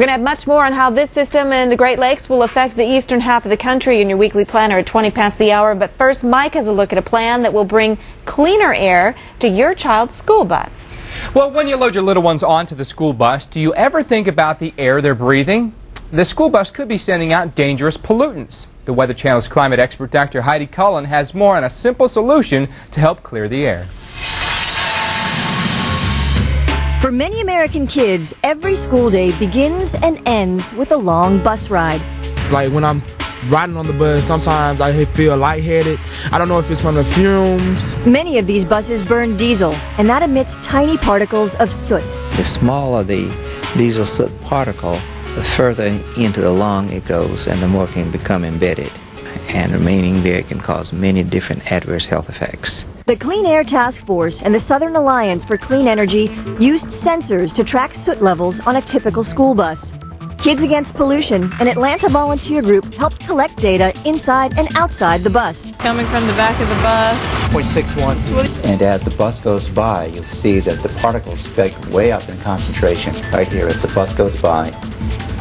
We're going to have much more on how this system in the Great Lakes will affect the eastern half of the country in your weekly planner at 20 past the hour. But first, Mike has a look at a plan that will bring cleaner air to your child's school bus. Well, when you load your little ones onto the school bus, do you ever think about the air they're breathing? The school bus could be sending out dangerous pollutants. The Weather Channel's climate expert, Dr. Heidi Cullen, has more on a simple solution to help clear the air. For many American kids, every school day begins and ends with a long bus ride. Like when I'm riding on the bus, sometimes I feel lightheaded. I don't know if it's from the fumes. Many of these buses burn diesel, and that emits tiny particles of soot. The smaller the diesel soot particle, the further into the lung it goes and the more it can become embedded. And remaining there can cause many different adverse health effects. The Clean Air Task Force and the Southern Alliance for Clean Energy used sensors to track soot levels on a typical school bus. Kids Against Pollution, an Atlanta volunteer group, helped collect data inside and outside the bus. Coming from the back of the bus. 0.61. And as the bus goes by, you'll see that the particles spike way up in concentration right here as the bus goes by.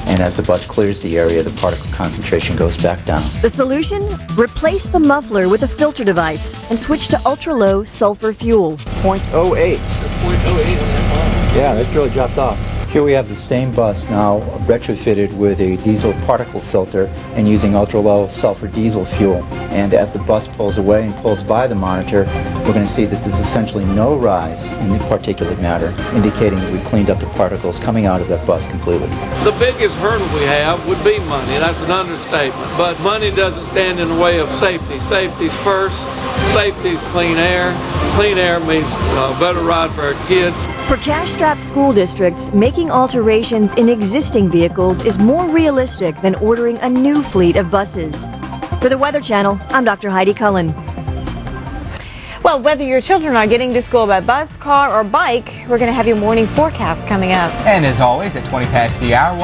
And as the bus clears the area, the particle concentration goes back down. The solution? Replace the muffler with a filter device and switch to ultra-low sulfur fuel. 0.08. 0.08 on that. Yeah, that's really dropped off. Here we have the same bus now retrofitted with a diesel particle filter and using ultra-low sulfur diesel fuel. And as the bus pulls away and pulls by the monitor, we're going to see that there's essentially no rise in the particulate matter, indicating that we cleaned up the particles coming out of that bus completely. The biggest hurdle we have would be money. That's an understatement. But money doesn't stand in the way of safety. Safety's first. Safety's clean air. Clean air means a better ride for our kids. For cash-strapped school districts, making alterations in existing vehicles is more realistic than ordering a new fleet of buses. For the Weather Channel, I'm Dr. Heidi Cullen. Well, whether your children are getting to school by bus, car, or bike, we're going to have your morning forecast coming up. And as always, at 20 past the hour,